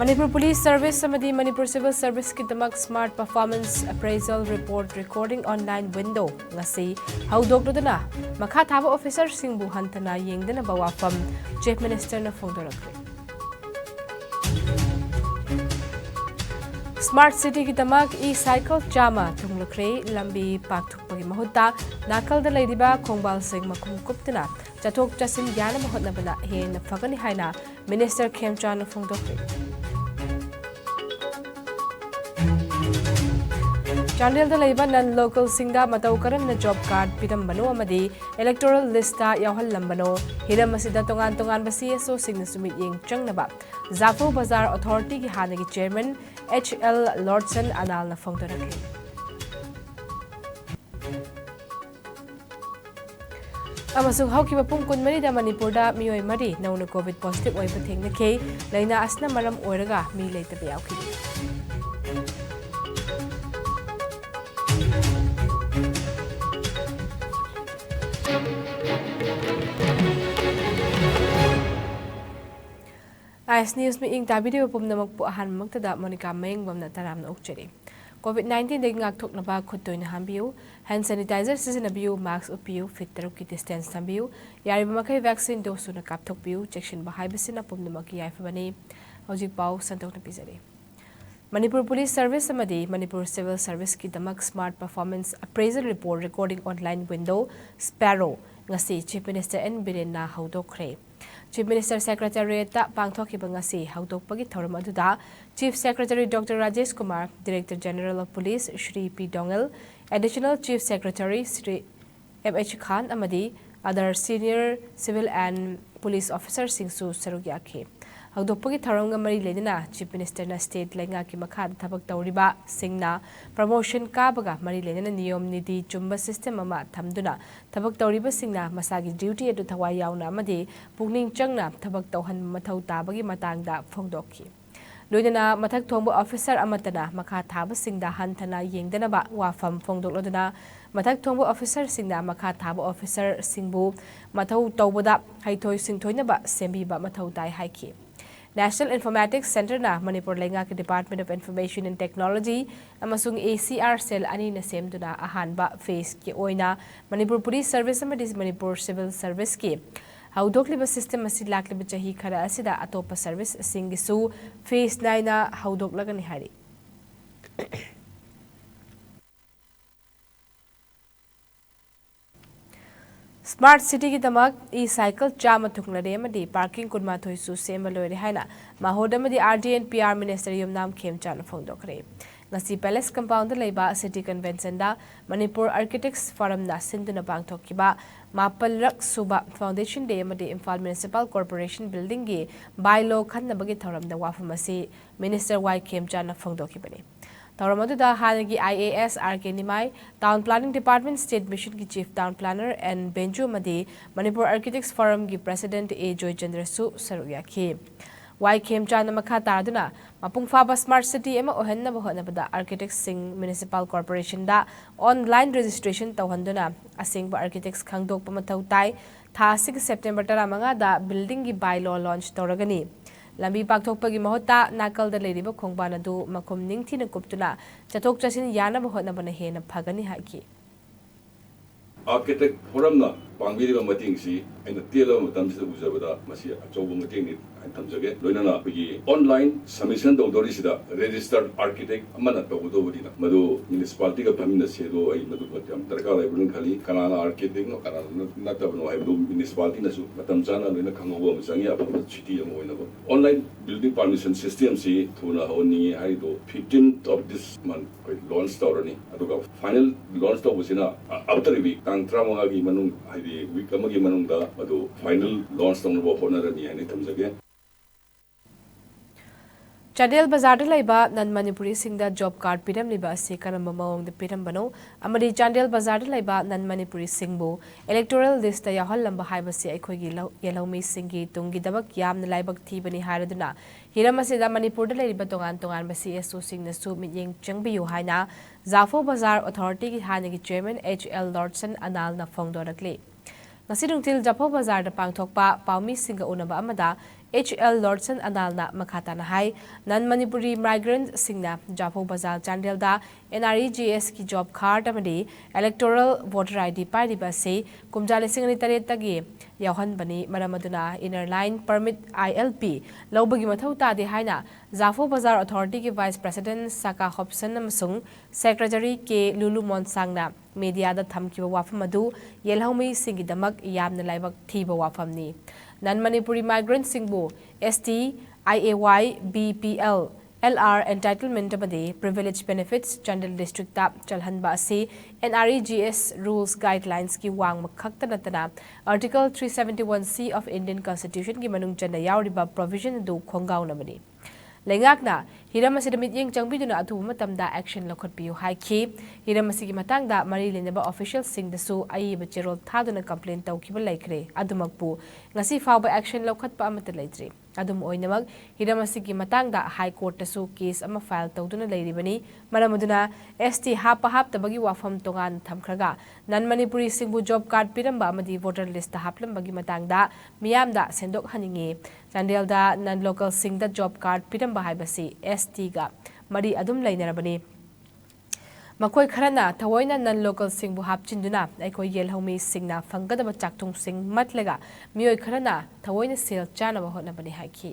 Manipur Police Service samadi Manipur Civil Service ki damak Smart Performance Appraisal Report Recording Online Window ngasi haudokduna makha thaba officer singbu hantana yengdana bawafam Chief Minister na phongdorakre. Smart City ki damak e-cycle chama thunglakre lambi pakthukpagi mahutta nakal da leidiba khongbal sing makum kuptana chathok chasim yana mahotna bana hen phagani haina Minister Khemcha na phongdokre. Chandel da laiba non-local singda matau karam na job card pitam bano amadi electoral lista yawhal lambano hiram masida tongan basi so singna sumit yeng changnaba Zafo Bazar Authority ki hanagi chairman HL Lordson anal na phongdoraki amasung hawkiba pung kun mari da Manipur da miyoi mari nauna COVID positive oiba thengna ke laina asna maram oiraga mi leita bayawki Ice News mi ing video pum namak po ahan magtada Monica MAYENGBAM na taram na ukcheri. COVID-19 day ngaktok na ba kutoy na hambiyo, hand sanitizer sizinabiyo, mask upiyo, fit tarok ki distance tambiyo, yari ba makay vaccine doso na kaptok biyo, checkshin bahay basin na pum namak iyay fabani, hawjik pao santok na pizari. Manipur Police Service samadi Manipur Civil Service ki damak Smart Performance Appraisal Report Recording Online Window Sparrow ngasi Chief Minister N Biren na haudokre. Chief Minister Secretary ta pangthokiba ngasi haudokpagi thoram aduda Chief Secretary Dr. Rajesh Kumar, Director General of Police Shri P. Dongel, Additional Chief Secretary Shri M.H. Khan amadi other senior civil and police officers singsu sarugyakhe. Haudokpagi thoram nga mari ledina Chief Minister na state lenga ki makhad thabak tawriba singna promotion kabaga mari ledina niyom nidi chumba system ama thamduna thabak tawriba singna masagi duty adu thawai yauna amadi pungning changna thabak tawhan mathau tabagi matangda phongdokhi loidana mathak thongba officer amatana makha thaba singda hanthana yengdana ba wafam phongdokloduna mathak thongba officer singna makha thaba officer singbu mathau tawboda haithoi singthoina ba sembi ba mathau tai haiki National Informatics Center na Manipur lenga ki Department of Information and Technology amasung ACR cell ani na semduna ahanba phase ki oina Manipur Police Service amadi Manipur Civil Service ki haudokliba system asi lakliba chahi khara asida atopa service singisu phase 9 na haudoklagani hari Smart City ki damak e-cycle chama thunglare amadi parking kunma thoisu semalore haina mahodamadi RD and PR Minister Yumnam Khemcha na phongdokre ngasi Palace Compound leiba City Convention da Manipur Architects Forum na sinduna pangthokiba mapalrak suba Foundation Day amadi Imphal Municipal Corporation Building gi bylaw khanna bagi thoram da wafamasi Minister Y Khemcha na phongdokibani Tauramadu Hanagi IAS RK Nimai, Town Planning Department State Mission ki Chief Town Planner and Benjo Madi, Manipur Architects Forum ki President A. Joy Chandrasu Sarugyaki. Y Khemcha na makha taraduna, mapung faba Smart City ema ohenna bahona bada Architects Sing Municipal Corporation da online registration tawhanduna asingba Architects khangdok pamathau tai tha 6 September taramanga da building ki bylaw launch tawragani. Lambi pakthokpagi mahota nakal da leiriba khongbana du makum ningthina kuptuna chathok chasin yana bahotna bana hena phagani haki Architect forum na pangbiliba mating si aina tela matam sida bujabada masi achouba mating ni thamjage loinana pagi online submission dodori sida registered architect amana tawdobudina madu municipality ka famina sedo ai madu matam tarka laibun khali kanana architect no kanana natabno ai municipality na su matam chana loina khangobo masangi apa city amoina online building permission system si thuna honi ai do 15th of this month launch tawrani aduga final launch tawbusina after a week tang tramanga gi manung ai week amagi manungda adu final launch tawno honarani ani thamjage Chandel Bazar da laiba nan Manipuri singda job card piram liba ase karamba maong da piram bano amadi Chandel Bazar da laiba nan Manipuri singbu electoral list da yahal lamba haibasi aikhoi gi yelawmi singi tungi dabak yamna laibak thibani haraduna hiram ase da Manipur da laiba tongan basi eso singna su mityeng changbiyu haina Zafo Bazar Authority ki hanagi chairman HL Lordson anal na phongdorakle Nasi Nungtil Japo Bazar da pangthokpa paumi singa unaba amada HL Lordson Analna Makhatana Hai, non Manipuri migrant Singna, Japo Bazal Chandelda, NREGS ki job card amadi, electoral voter ID Pariba say, Kumjali Singani Taretagi, Yahan Bani, Maramaduna, Inner Line Permit ILP, Lobagi Matauta de Haina, Zafo Bazar Authority ki Vice President Saka Hobson Namsung, Secretary K. Lulu Monsangna, Media da Thamkiwa Wafamadu, Yelhomi Singidamak Yamna Laibak Tiba Wafamni. Non-Manipuri migrant Singbu, ST, IAY, BPL, LR entitlement amadi privilege benefits Chandel district ta chalhanba asi NREGS rules guidelines ki wang makhakta natana Article 371C of Indian Constitution ki manung chanda yauriba provision du khongaw namani. Lengakna hiram asida mityeng changbiduna athuba matamda action lokhotpiu haiki hiram asigi matangda mari lenaba official singdasu aiba cherol thaduna complaint tawkiba laikre adumakpu ngasi fawba action lokhatpa amata leitri adum oinamag hiram asigi matangda high court tasu case ama file tawduna leiribani maramaduna ST hapa haptabagi wafam tongan thamkhraga non Manipuri singbu job card piramba amadi voter list ta haplambagi matangda miyamda sendok haningi Chandelda non local singda job card piramba haibasi ST ga mari adum lainarabani Makoi kharana thawoina non local singbu hapchinduna aikoi yelhomi singna fangadaba chaktung sing matlega mioi kharana thawoina sel chana ba hotna bani haki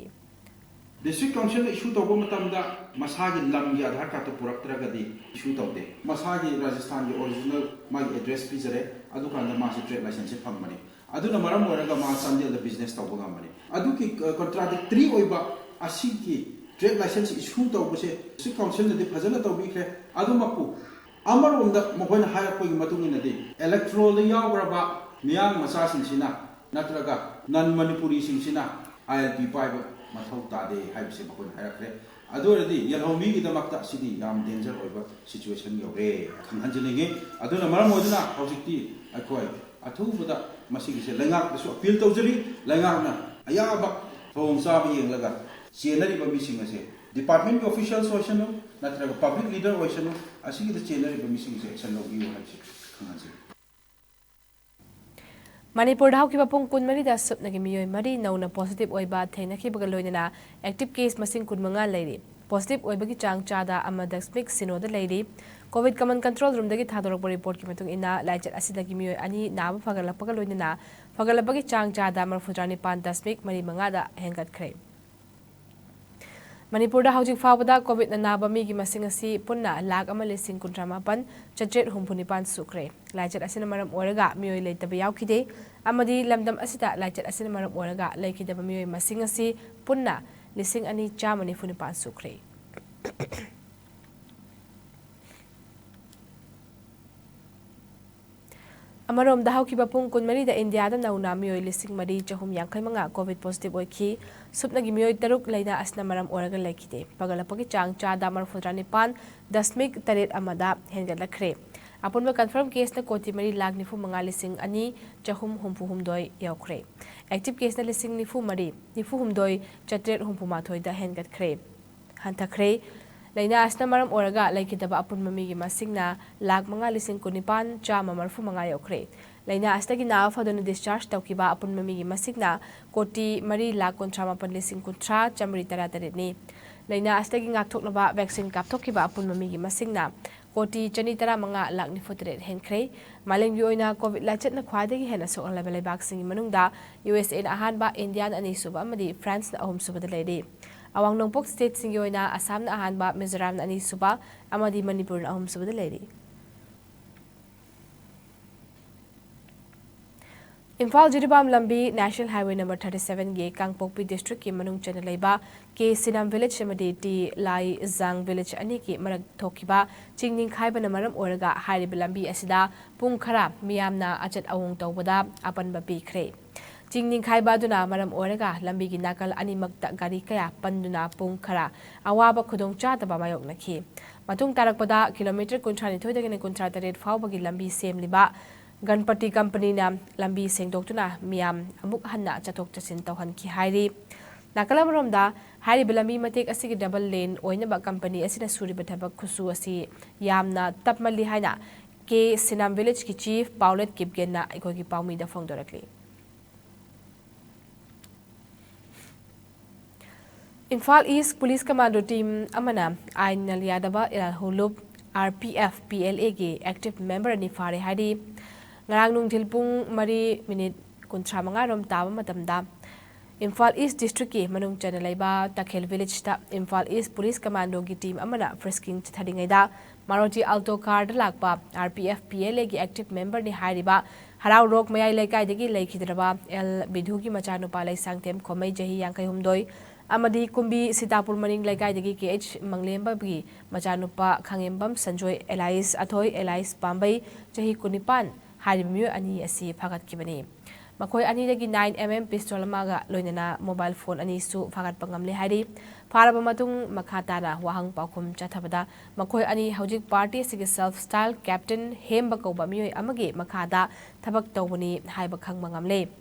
District Council issue to matamda masagi lamgi Aadhaar card to puraktragadi issue tawde masagi Rajasthan gi original magi address pizare adu kanda masi trade license phangmani aduna maram oraga ma Chandel the business tawba ngamani adu ki contradictory oiba asiki trade license issue tawbase District Council de phajana tawbi kre adu mapu amaronda mohona haya ko matungina de electoral yawraba miyang masasin sina natraga non Manipuri sing sina ILP pipe mathau tade haibse mahon harakre adoradi yalhomi gi damakta sidi yam danger oiba situation yore khanghanjinge aduna maram oduna hojikti akoi athubuda masigi se lengak so appeal tawjari lengak na ayaba thong sa bi yenglaga chenari ba mi singase department officials oisanu natraga public leader oisanu asigi the chenari ba mi singase action logi haibse khanghanjin Manipur hau kiba pung kun mari da sup nagi miyoi mari nauna positive oiba thaina kiba loinana active case masing kun manga leiri positive oiba ki chang chada ama dasmik sino da leiri covid command control room dagi thadorok report ki matung ina laichat asidagi miyoi ani naba fagalapaka loinana fagalapaki chang chada marfudrani pan dasmik mari manga da hengat khre Manipur da housing fawada covid na naba mi gi masing asi punna lag ama lesing kuntramapan chachet humpunipan sukre laichat asina maram oraga miyoi leitaba yaukide amadi lamdam asida laichat asina maram oraga laikidaba miyoi masing asi punna lising ani chamani funipan sukre Amarom da hauki bapung kun mari da India da nauna miyoi lising mari chahum yangkai manga covid positive oiki supna gi miyoi taruk laina asna maram oraga laikide pagalapagi chang cha da mar fudrani pan dasmik taret amada hengal lakre apunba confirm case na koti mari lag nifu manga lising ani chahum humpu humdoi yaukre active case na lising nifu mari nifu humdoi chatret humpu mathoi da hengat kre hantakre Laina asna maram oraga laikidaba apun mamigi masingna lag manga lising kunipan chama marfu manga yokre laina astagi na fadona discharge tawkiba apun mamigi masingna koti mari lag kontrama pan lising kuntra chamri taratare ni laina astagi ngakthoknaba vaccine kapthokiba apun mamigi masingna koti chani tara manga lag ni fotre henkre malengbi oina covid lachet na khwadagi hena sok level vaccine manungda USA na ahanba Indian ani suba amadi France na ahum suba daledi Awang Nongpok State Singyoina Assam na ahanba Mizoram na ani suba amadi Manipur na ahum suba daledi Imphal Jiribam Lambi National Highway number 37 ge Kangpokpi district ki manung chana leiba ke Sinam village amadi ti Lai Zang village ani ki marak thokiba chingning khaiba na maram oraga hairiba lambi asida pung khara miyamna achat awung tawbada apanba pikre Chingning khaiba duna maram oraga lambi gi nakal ani makta gari kaya panduna pung khara awaba khudong cha taba mayok nakhi matung tarakpada kilometer kunthani thoidagene kunthra taret fawbagi lambi semliba Ganpati company na lambi sengdoktuna miyam amuk hanna chatok chasin tawhan ki hairi nakalam romda hairi lambi matek asigi double lane oinaba company asina suriba thabak khusu asi yamna tapmali haina ke Sinam village ki chief Paulet Kipgenna ikoi ki paumi da phongdorakli Imphal East Police Commando Team Amana Ain Naliadaba Hulub RPF PLA gi active member ni fare hadi ngarang nung tilpung mari minute kuntra mangarom tawa matamda Imphal East District ki manung chana laiba Takhel Village ta Imphal East Police Commando gi team amana frisking chadingaida Maruti Alto car da lakpa RPF PLA gi active member ni hariba harau rok mayai laikai dagi laikhidraba L Bidhu gi machanupa lai sangtem khomai jahi yangkai humdoi amadi kumbi Sitapur maning laikai dagi KH Manglemba gi machanupa Khangembam Sanjoy Elias Athoi Elias Pambai jahi kunipan haribmyu ani asi phagat kibani Makoi ani dagi 9mm pistol amaga loinana mobile phone ani su phagat pangamle hari faraba matung makhatana wahang paukhum chathabada makoi ani hojik party sig self style captain hemba koba mioi amage makhada thabak tawbani haiba khangma ngamle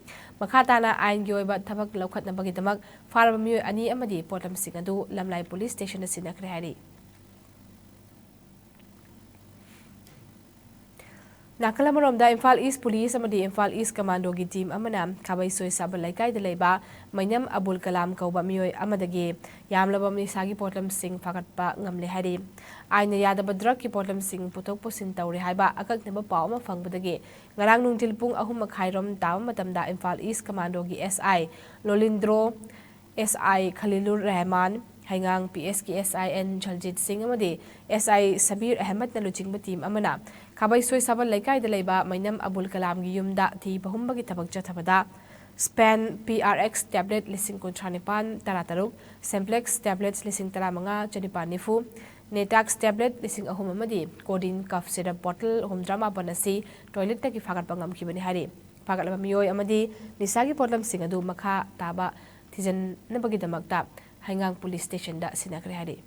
makhatana ain gi oiba thabak lokhatna bagi damak faraba mioi ani amadi potam sigadu lamlai police station sinakre hari Nakalamarom Imphal East Police amadi Imphal East Commando gi team amana khabai soi sabal laikai da leiba mainam Abul Kalam kauba mioi amadagi yamlabam ni sagi potlam sing phagatpa ngamle hari aina yadaba drug ki potlam sing putok posin tawre haiba akak neba paw ma fangbadagi ngarang nung tilpung ahum makhairom taw matamda Imphal East Commando gi SI Lolindro SI Khalilur Rahman Hangang PS ki SIN Jaljit Singh amadi SI Sabir Ahmed na luchingba team amana Khabai soi sabal laikai da leiba mainam Abul Kalam gi yumda thi bahumba gi thabak chathabada Span PRX tablet lising kontranipan tarataruk Simplex tablets lising taramanga chanipan nifu Netax tablet lising ahum amadi Codeine cough syrup bottle humdrama banasi toilet ta ki phagat pangam kibani hari phagat laba mioi amadi nisagi potlam singadu makha taba thijan nabagi damakta Hangang Police Station da sinakre hari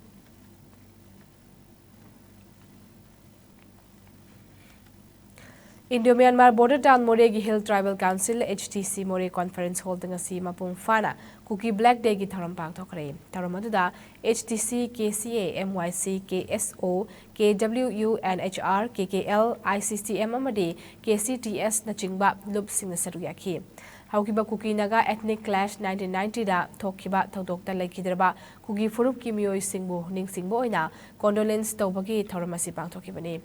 Indo-Myanmar Border Town Moregi Hill Tribal Council HTC More Conference holding asi mapung fana Cookie Black Day gi tharam pang thokre tharam aduda HTC KCA MYC KSO KWU NHR KKL ICCM amadi KCTS na chingba lup sing saruyaki Haukiba Cookie Naga Ethnic Clash 1990 da thokiba thodok ta laikhidraba Cookie Furup ki mioi singbu ning singbo oina condolence tawbagi tharam asi pang thokibani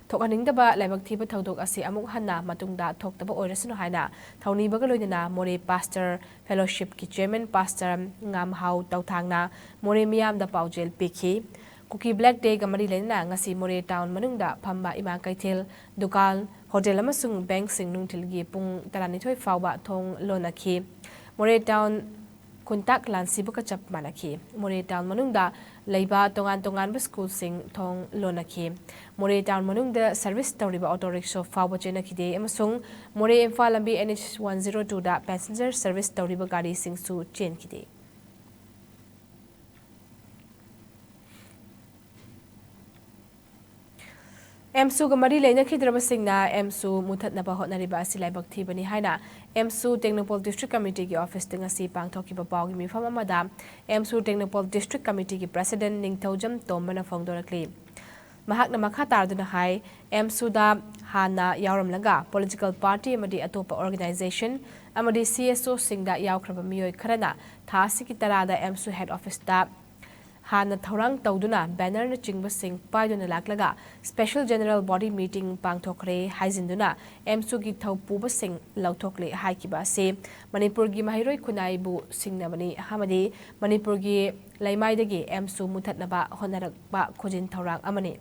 Thokaningdaba laibak thiba thodok asi amuk hanna matungda thoktaba oirasunu haina thawni baga loinana More Pastor Fellowship ki Chairman Pastor Ngam Hau Tawthangna More Miyam da Paujel Pikhi Cookie Black Day gamari lena ngasi More Town manungda phamba ima kaithil dukan hotel amasung bank sing nungthilgi pung 12 fawba thong lonakhi More Town Kuntak Lansi Buka Chap Manaki, More Town Manungda, Leiba Tongan School Sing Tong Lonaki, More Town Manungda Service Toriba Auto Rickshaw Fawa Jenaki Day Emasung, More Infalambi NH 102 da Passenger Service Toriba Gadi Sing Su Chen Kide. MSU gamari leina khidraba singna MSU muthatna ba hotnariba asilai bakthi bani haina MSU Technopol District Committee ki office tinga si pangthoki ba pawgi mi fama mada MSU Technopol District Committee ki President Ningthaujam Tombana phongdorakli mahakna makha tarduna hai MSU da hana yawramlaga political party amadi atopa organization amadi CSO singda yawkhraba miyoi kharana thasi ki tarada MSU head office da Hana Thorang Tauduna, banner na chingba sing paiduna laklaga, special general body meeting pangthokre haizinduna, MSU gi thau puba sing lauthokle haikiba se, Manipur gi mahiroi kunai bu sing namani hamadi, Manipur gi laimaidagi MSU muthatnaba honarakba khojin thorang amani.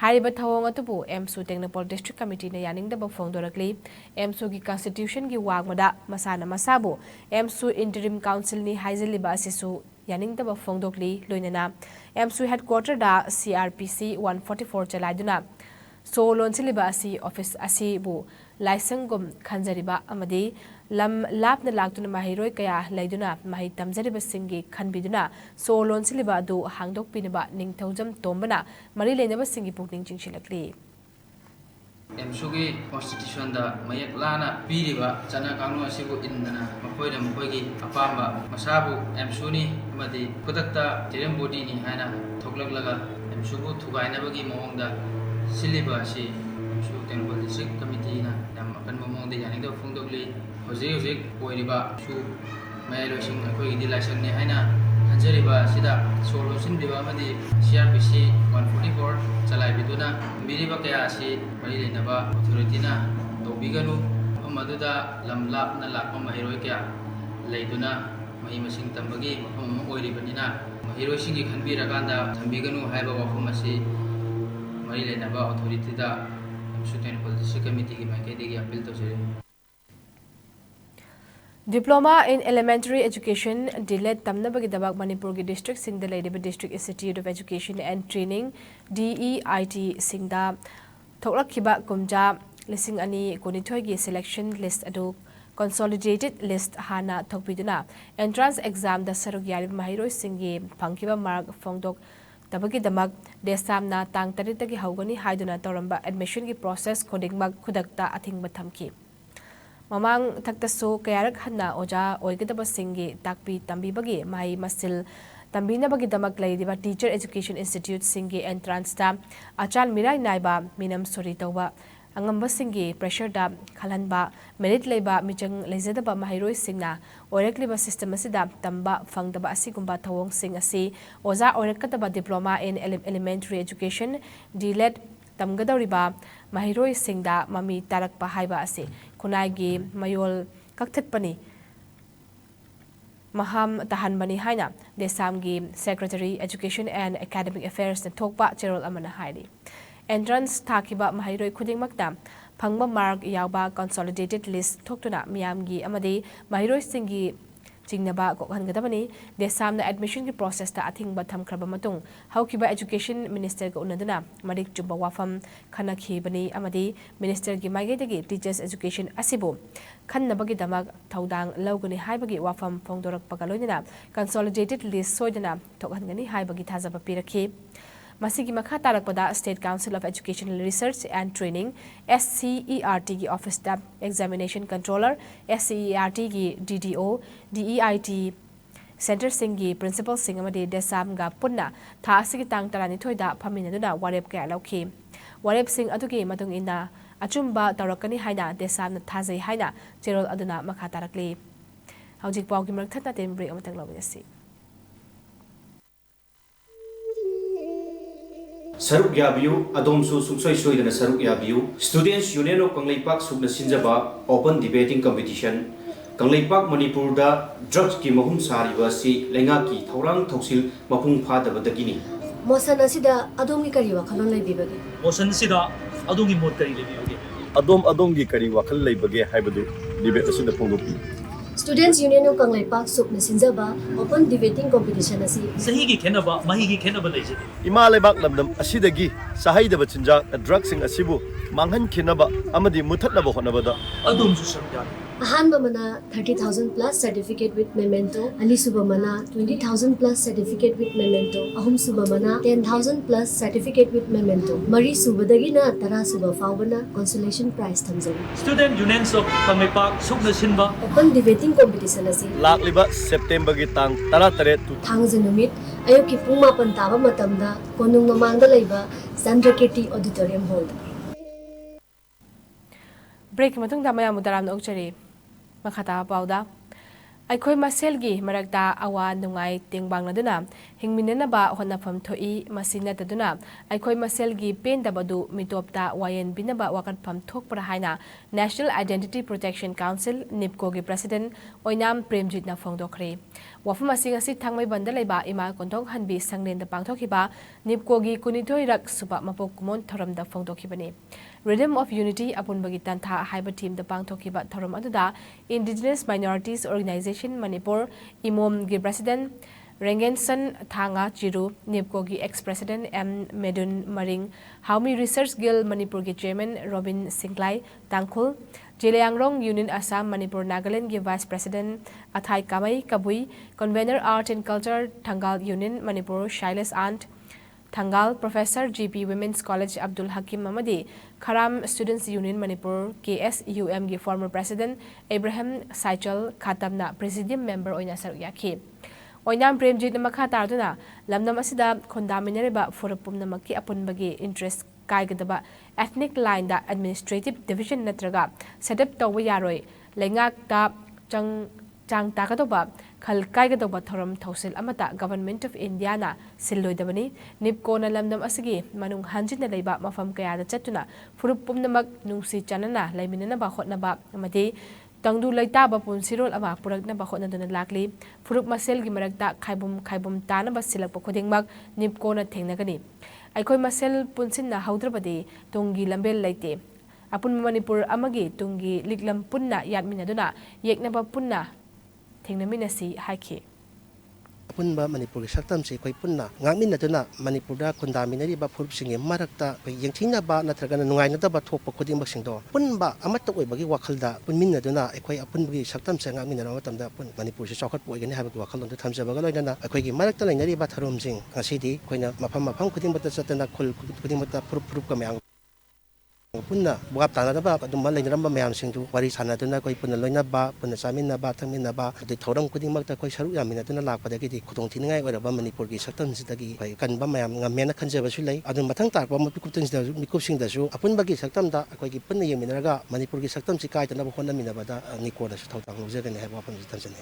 Hariba thawong atubu MSU Technopol District Committee na yaningdaba phongdorakli, MSU gi constitution gi wagmada masana masabu, MSU interim council ni haiziliba asisu Yaningdaba Fongdokli, Loinana, MSU headquarter da CRPC 144 Chalaiduna. So Lonsiliba asi office asi bu Laisangum Khanjariba Amadi Lam Lap na Lagtuna Mahiroi Kaya Laiduna Mahi Tamjariba Singi Khanbiduna. So Lonsiliba do Hangdok Pinaba Ning Taujam Tombana Mari Lenaba Singi Puking Chingshilakli. MSUgi constitution da mayak lana piriba chana kangno asibu indana makoida makoigi apamba masabu MSU ni amadi kodakta tirem body ni haina thoklaklaga MSU bu thugaina bagi mawongda siliba si MSU Technopol District Committee na yam akan mawongda yaningda phongdokli hoje oiriba su mayalo sing akoigi di license ni haina ꯈꯟꯖꯔꯤꯕ ꯑꯁꯤꯗ ꯁꯣ ꯂꯣꯟꯁꯤꯟꯕꯤꯕ ꯑꯃꯗꯤ CRPC 144 ꯆꯂꯥꯏꯕꯤꯗꯨꯅ ꯊꯝꯕꯤꯔꯤꯕ ꯀꯌꯥ ꯑꯁꯤ ꯃꯔꯤ ꯂꯩꯅꯕ ꯑꯣꯊꯣꯔꯤꯇꯤꯅ ꯇꯧꯕꯤꯒꯅꯨ ꯃꯐꯝ ꯑꯗꯨꯗ ꯂꯝ ꯂꯥꯞꯅ ꯂꯥꯛꯄ ꯃꯍꯩꯔꯣꯏ ꯀꯌꯥ ꯂꯩꯗꯨꯅ ꯃꯍꯩ ꯃꯁꯤꯡ ꯇꯝꯕꯒꯤ ꯃꯐꯝ ꯑꯃ ꯑꯣꯏꯔꯤꯕꯅꯤꯅ ꯃꯍꯩꯔꯣꯏꯁꯤꯡꯒꯤ ꯈꯟꯕꯤꯔꯀꯥꯟꯗ ꯊꯝꯕꯤꯒꯅꯨ ꯍꯥꯏꯕ ꯋꯥꯐꯝ ꯑꯁꯤ ꯃꯔꯤ ꯂꯩꯅꯕ ꯑꯣꯊꯣꯔꯤꯇꯤꯗ ꯇꯦꯡꯅꯧꯄꯜ ꯗꯤꯁꯇ꯭ꯔꯤꯛ ꯀꯃꯤꯇꯤꯒꯤ ꯃꯥꯏꯀꯩꯗꯒꯤ ꯑꯄꯤꯜ ꯇꯧꯖꯔꯤ Diploma in Elementary Education DLED tamnabagidabak Manipurgi district singda ladiba District Institute of Education and Training DEIT singda thoklakhiba kumja lising ani konithoigi selection list adu consolidated list hana thokpiduna entrance exam da saruk yarib mahiroi singi phangkiba mark phongdok tabagi damak desamna tang taritagi haugani haiduna toramba admission gi process khodingmak khudakta athingba thamki Mamang taktaso kayarak hana oja oigidaba singi takpi tambibagi mahi masil tambina bagi damak laidiba Teacher Education Institute singi entrance ta achal mirai naiba minam sori tawba angamba singi pressure da khalanba merit leiba michang leizadaba mahiroi singna oirakliba system asida tamba fangdaba asigumba thawong sing asi oja oirakataba diploma in elementary education DLED tamgadawriba mahiroi singda mami tarakpa haiba ase kunai mayol kakthakpani maham tahanbani haina desamgi Secretary Education and Academic Affairs na thokpa cherol amana hairi entrance thakiba mahiroi khudingmakta phangba mark yawba consolidated list thoktuna miyamgi amadi mahiroi singi Jingnaba kokhangadabani desamna admission ki process ta athingba thamkraba matung haukiba education minister ga unaduna marik chumba wafam khanakhi bani amadi minister gi maigedagi teachers education asibo khannabagi damak thaudang lawgani haibagi wafam phongdorak pagaloinina consolidated list soidana thokhangani haibagi thajaba pirakhi Masigi makha tarakpada State Council of Educational Research and Training SCERT gi office da examination controller SCERT gi DDO DEIT center singi principal singamadi desam ga punna tha asigi tang tarani thoida phaminaduna warep kya lauki warep sing adugi matung ina achumba tarakani haina desam na thajai haina cherol aduna makha tarakli hojik pau gi marak thata tem break amatang lawinasi Saruk Yabiu, Adomsu Suksoi Soidana Saruk Yabiu, Students Union of Kanglaipak Sukna Sinjaba, Open Debating Competition, Kanglaipak Manipur da Drugs ki mahum sariba si lengaki Taurang Toksil Mapung Pada Badagini. Mosan asida Adomi kari wakhalon laibibage. Mosan asida Adomi mod kari laibibage. Adom kari wakhal laibage haibadu debate asida phongdopi. Students Union of Kanglaipak Sukna Sinjaba, Open Debating Competition asi. Sahi ki khenaba, mahi ki khenaba laijade. Ima laibak lamdam asidagi sahaidaba chinjak drug sing asibu manghan khinaba amadi muthatnaba honabada Adom su sarya. Ahanba mana 30,000 plus certificate with memento, Ali Subamana 20,000 plus certificate with memento, Ahum Subamana 10,000 plus certificate with memento, Mari Subadagina Tara Suba Fawbana consolation prize thamjari. Student Unions of Kanglaipak Sukna Sinba Open Debating Competition asi. lakliba September gi tang 13 tu Thangje numit ayuki pung 8 taba matamda konung mamangda laiba Chandrakirti Auditorium Hall. Break matung da maya mudaram na ukchari makata pauda Aikhoi maselgi marakta awa nungai tingbang na duna hingminana ba honafam thoi masina taduna aikhoi maselgi pen dabadu mitopta wayen binaba wakat pham thok para haina National Identity Protection Council NIPCO gi president oinam Premjit na phongdokhre wafam asing asi thangmai bandalaiba ima konthong hanbi sanglen da pangthokiba NIPCO gi kunithoi rak suba mapok kumon thoram da phongdokhibani Rhythm of Unity upon bagitan tha haiba team da pangthokiba thoram aduda Indigenous Minorities Organization Manipur Imom gi president Rengenson Thanga Chiru NIPCO gi ex-president M Medun Maring Haumi Research Guild Manipur gi chairman Robin Singlai Tangkhul Jileangrong Union Assam Manipur Nagaland gi vice president Athai Kamai Kabui convener Art and Culture Thangal Union Manipur Shailes Ant Thangal Professor GP Women's College Abdul Hakim Mamadi Kharam Students Union Manipur KSUM gi former president Abraham Saichal Khatamna presidium member oina saruk yakhi oinam Premjit makha tarduna lamnam asida khondaminareba forapum namaki apunbagi interest kaigadaba ethnic line da administrative division natraga setup tawba yaroi lengak ta chang chang takatoba khal kaigadoba thoram thosil amata Government of India na silloidabani nipko na lamdam asigi manung hanjin na leiba mafam kaya da chatuna furup pumnamak nungsi chanana laiminana ba hotnaba amati tangdu laita ba punsirol ama purakna ba hotna dona lakli furup masel gi marakta khaibum tana ba silak pokodingmak nipko na thengnagani aikoi masel punsin na haudrabadi tungi lambel laite apun Manipur amagi tungi liklam punna yatmina duna yeknaba punna thengnamina si haiki punba Manipur saktam se koi punna ngakmin na duna Manipur da kundaminari ba furup singe marakta koi yengthina ba natraga nungai na ba thokpa koding ba singdo punba amata oi bagi wakhalda punmin na duna koi apun bagi saktam se ngakmin na matamda pun Manipur se chokhat poi gani habak wakhal da thamja ba loina koi gi marakta lainari ba tharom sing ngasidi koina mafam koding ba chatana khul koding ba furup ka mayang punna buap tana ba dum malai ramba mayam singdu wari sana tuna koi punna loina ba punna samin na ba thangmin na ba de thoram kuding makta koi saru yamina tuna lakpa da gi khudong thingai ora ba Manipur gi saktam sidagi koi kan ba mayam ngamena khanje ba su lei adun mathang tar ba mipikup da mikup sing da su apun ba gi saktam da koi gi punna yemina ga Manipur gi saktam si kai tana ba honna mina ba da nikor da su thotang loje ga ne ha ba pam tanjane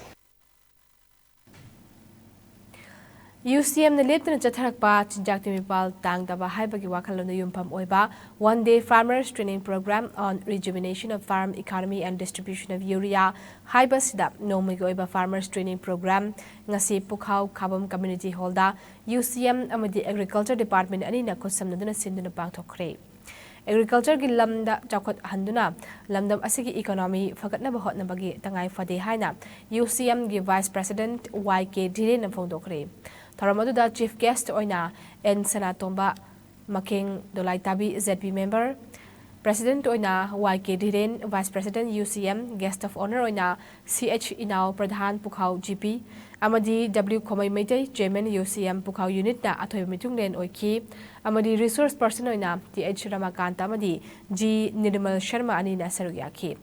UCM na leptana chatharakpa chinjak timipal tangdaba haibagi wakhalona yumpam oiba one-day farmers training program on rejuvenation of farm economy and distribution of urea haibasida nomigi oiba farmers training program ngasi pukhau khabam community hall da UCM amadi agriculture department ani na khosamnaduna sinduna pangthokre agriculture gi lamda chakot handuna lamdam asigi economy fagatna ba hotna bagi tangai fade haina UCM gi vice president YK Dhire na phongdokre Tharamadu chief guest oina N Sanatomba Making Dolaitabi ZP member President oina YK Dhiren Vice President UCM Guest of Honor oina CH Inao Pradhan Pukhau GP Amadi W Khomai Meitei Chairman UCM Pukhau Unit na Athoi Mitunglen oiki Amadi Resource Person oina TH Ramakanta Amadi G Nirmal Sharma ani na sarugyaki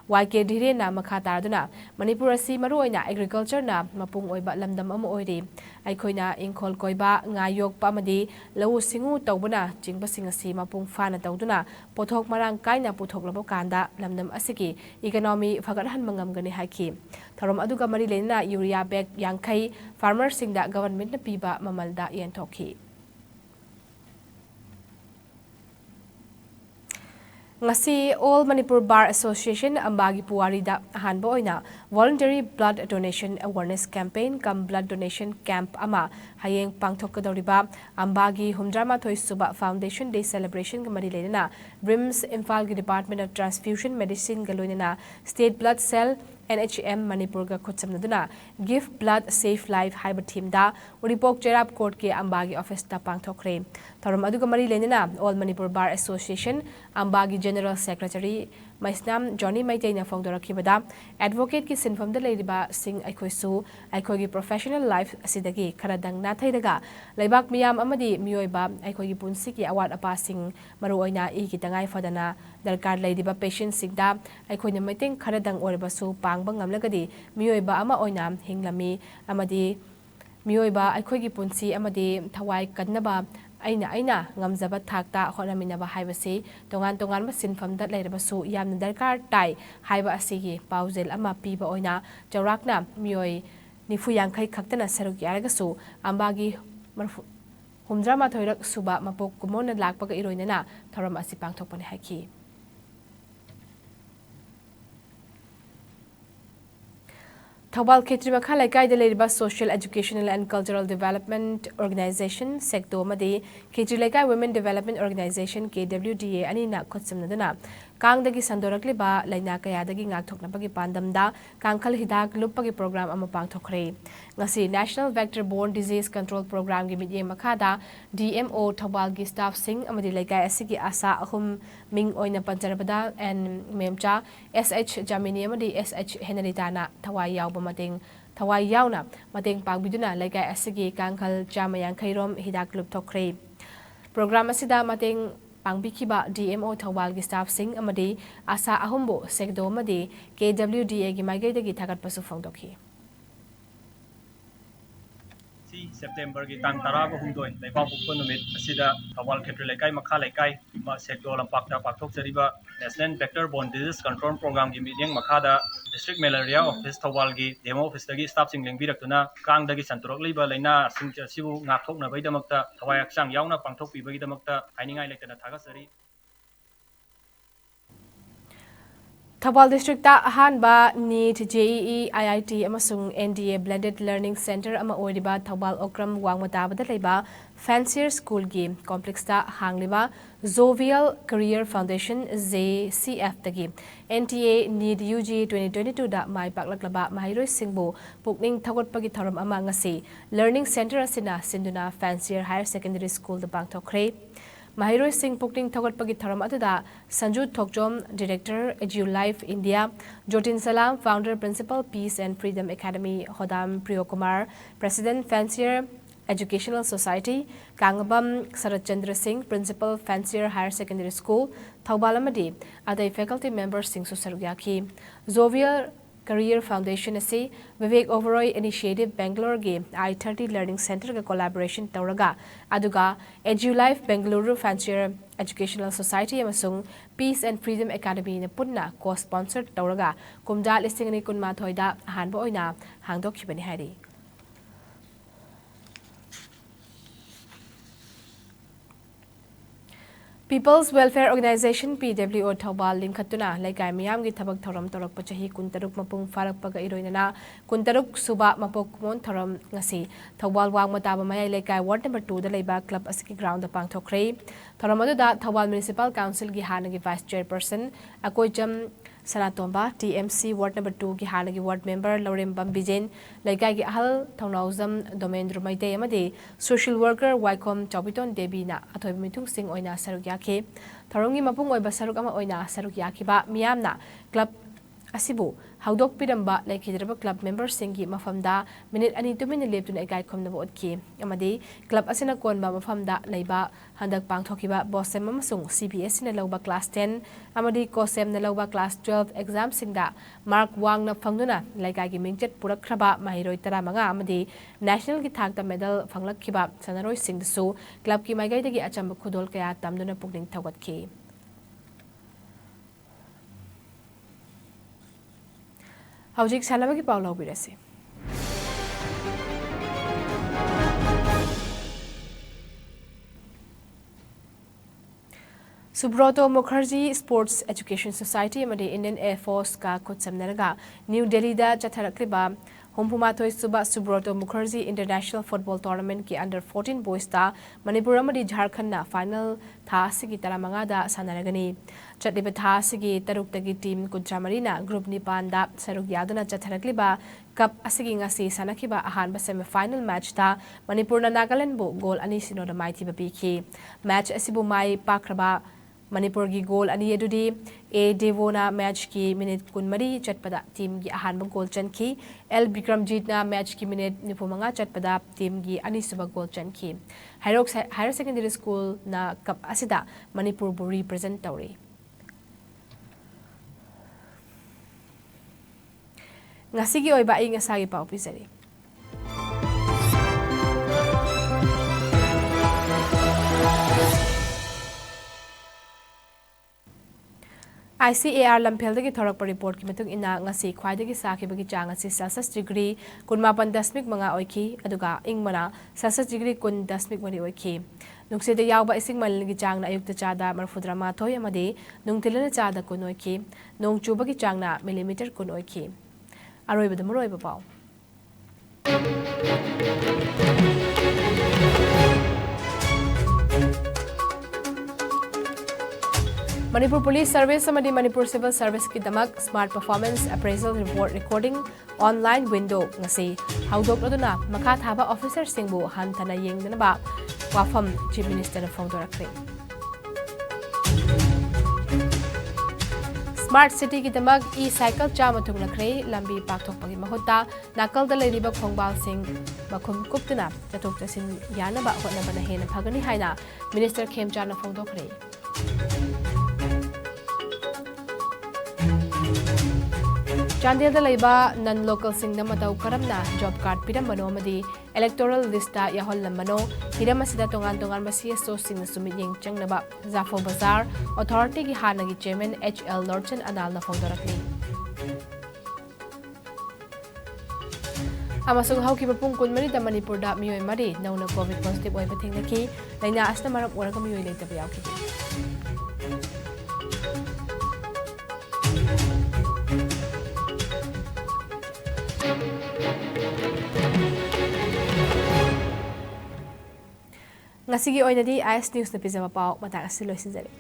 YK Dhiren na makata aduna Manipur asi maru oina agriculture na mapung oiba lamdam ama oiri aikoina ingkhol koiba ngayok pa amadi lau singu tawbuna jingba singasi mapung fana tawduna pothok marang kaina puthok labo kanda lamdam asigi economy fagarhan mangam gani haki tharom aduga mari lena urea bag yangkai farmers singda government na piba mamalda yenthokhi ngasi All Manipur Bar Association ambagi puwari da hanbo oina voluntary blood donation awareness campaign kam blood donation camp ama hayeng pangthokadoriba ambagi humdrama thoi suba foundation day celebration gamari lena RIMS Imphal gi Department of Transfusion Medicine galoina state blood cell NHM Manipur ga khutsamnaduna give blood save life haiba team da uripok cherap court ke ambagi office ta pangthokre tharam aduga mari lenina All Manipur Bar Association ambagi General Secretary Maisnam Johnny Maitei phongdorakhibada advocate ki sinfam da leiriba sing aikhoisu aikhogi professional life asidagi kharadang na thaidaga leibak miyam amadi mioiba aikhogi punsi ki award apa sing maru oina I ki tangai fadana darkar leiriba patient sigda aikhoina maiteng kharadang oribasu pangba ngamlagadi mioiba ama oina hinglami amadi mioiba aikhogi punsi amadi thawai kannaba aina ngamjaba thakta honaminaba haibasi tongan sinfamda leirabasu yamna darkar tai haiba asigi paujel ama piba oina jawrakna mioi nifu yangkai khaktana saruk yaragasu ambagi humdrama thoirak suba mapok kumona lakpaga iroinana thoram asi pangthokpani haki Thawal Khetrimakha Laikai da leiriba Social Educational and Cultural Development Organization Secto amadi Khetri Laikai Women Development Organization KWDA ani na khotsamnaduna kangdagi sandorakliba laina kayadagi ngakthoknabagi pandamda kangkhal hidak lupagi program ama pangthokre ngasi National Vector Borne Disease Control Program gi midye makhada DMO Thawal gi staff sing amadi Laikai asigi asa ahum ming oina panjarabada and memcha SH Jamini amadi SH Henritana thawai yaw mateng thawai yauna mateng pangbiduna laikai asigi kangkhal chamayang khairom hidak lup thokre program asida mateng pangbikiba DMO Thawal gi staff sing amadi asa ahumbo sekdo amadi KWDA gi magai dagi thagat pasu phongdokhi September ki tang taraga humdoi leibak upon numit asida Thawal Khetri Laikai Makha Laikai ma sekdo lampakta pakthok jariba National Vector Borne Disease Control Program gi mideng makhada district malaria office thawalgi demo office dagi staff sing lengbirakuna kang dagi santorokliba laina sing sibu ngakthokna baidamakta thawai akchang yauna pangthokpi baidamakta hainingai lektana thagasari Thawal District ta ahanba NEET JEE IIT amasung NDA Blended Learning Center ama oiriba Thawal Okram wangmatabada leiba Fancier School gi complex ta hangliba Jovial Career Foundation JCF tagi NTA NEET UG 2022 da mai paklaklaba mahiroi singbo pukning thagotpagi thoram ama ngasi Learning Center asina sinduna Fancier Higher Secondary School da bangthokre Mahiroi Singh Pukting Thogot Pagi Tharam Atuda Sanju Thokjom Director Edu Life India Jotin Salam Founder Principal Peace and Freedom Academy Hodam Priyokumar President Fancier Educational Society Kangabam Sarat Chandra Singh Principal Fancier Higher Secondary School Thaubalamadi Adai Faculty Members Singh Susarugyaki Jovial Career Foundation ase Vivek Overoy Initiative Bangalore ge I30 Learning Center ga collaboration tawraga aduga Edu Life Bengaluru Fancier Educational Society amasung Peace and Freedom Academy na punna co-sponsored tawraga kumda listing ni kunma thoida hanbo oina hangdokhibani hari People's Welfare Organization PWO Thawbal Limkhatuna Laikai Miyam gi thabak thoram torak pachahi kuntaruk mapung farak paga iroinana kuntaruk suba mapok mon thoram ngasi Thawbal wang mataba mayai Laikai Ward number 2 da leiba club asiki ground da pangthokre thoram adu da Thawbal Municipal Council gi hanagi Vice Chairperson Akoijam Sanatomba TMC Ward number 2 gi hanagi Ward Member Laurim Bambijen Laikai gi ahal Thaunauzam Domendru Maite amade Social Worker Waikom Chaubiton Debi na athoi mitung sing oina sarugya ke Tharongi mapung oiba saruk ama oina saruk yakiba miyamna club asibu haudok piramba laikhidraba club members singi mafamda minute ani tumin leptuna ekai khomna botki amadi club asina konba mafamda leiba handak pangthokiba bosem amasung CBS na lawba class 10 amadi kosem na lawba class 12 exam singda mark wang na phangduna laikai gi mingchet purakhraba mahiroi taramanga amadi national gi thakta medal phanglakhiba sanaroi singdasu club ki maigai dagi achamba khudol kaya tamduna pukning thawatki Haujik Salama ki Paulo Birasi. Subroto Mukherjee Sports Education Society amadi Indian Air Force ka khutsamnaraga New Delhi da chatharakliba Humpumatoi Suba Subroto Mukherjee International Football Tournament ki under 14 boys ta Manipur amadi Jharkhand na final tha sigi taramanga da sanaragani chatliba tha sigi taruk tagi team Kudramarina group nipan da saruk yaduna chatharakliba cup asigi ngasi sanakiba ahanba semi final match ta Manipur na Nagaland bo goal ani sinoda maiti ba biki match asibu mai pakraba Manipur gi goal ani edudi A Devona match ki minute kunmari chatpada team gi ahanba goal chanki L Bikramjit na match ki minute nipumanga chatpada team gi ani suba goal chanki Higher Secondary School na cup asida Manipur bo represent tawri ngasigi oiba ai ngasagi pau pisari ICAR Lampel dagi thorak pa report ki matung ina ngasi khwai dagi sakhi bagi chang asi Celsius degree 18.5 oiki aduga ingmana Celsius degree 10.8 oiki nungse da yawba ising malgi chang na ayuk ta chada marfudrama thoi amade nungtilana chada kun oiki nong chuba gi chang na millimeter kun oiki aroi bada muroi ba pau Manipur Police Service amadi Manipur Civil Service ki damak Smart Performance Appraisal Report Recording online window ngasi haudok aduna makha thaba officer singbu hantana yengdana ba wafam Chief Minister na phongdorakre Smart City ki damak e-cycle chama thungnakre lambi pakthok pagi mahutta nakal da leiriba khongbal sing makhum kuptuna chatok chasin yana ba hotna bana hena phagani haina Minister Khemcha na phongdokre Chandel Laiba non-local singna matau karamna job card piramano madi electoral lista yahol lamano hiramasida tongan masiaso sing sumiyeng changnaba Zafo Bazar Authority ki hanagi chairman HL Lordson anal na phongdorakli ꯑꯃꯁꯨꯡ ꯍꯧꯈꯤꯕ ꯄꯨꯡ 24ꯗ ꯃꯅꯤꯄꯨꯔꯗ ꯃꯤꯑꯣꯏ 3 ꯅꯧꯅ COVID positive ꯑꯣꯏꯕ ꯊꯦꯡꯅꯈꯤ ꯂꯩꯅꯥ ꯑꯁꯤꯅ ꯃꯔꯝ ꯑꯣꯏꯔꯒ ꯃꯤꯑꯣꯏ ꯂꯩꯇꯕ ꯌꯥꯎꯈꯤꯗꯦ ngasi gi oinadi IS News na pizama pau matang asi loisinjari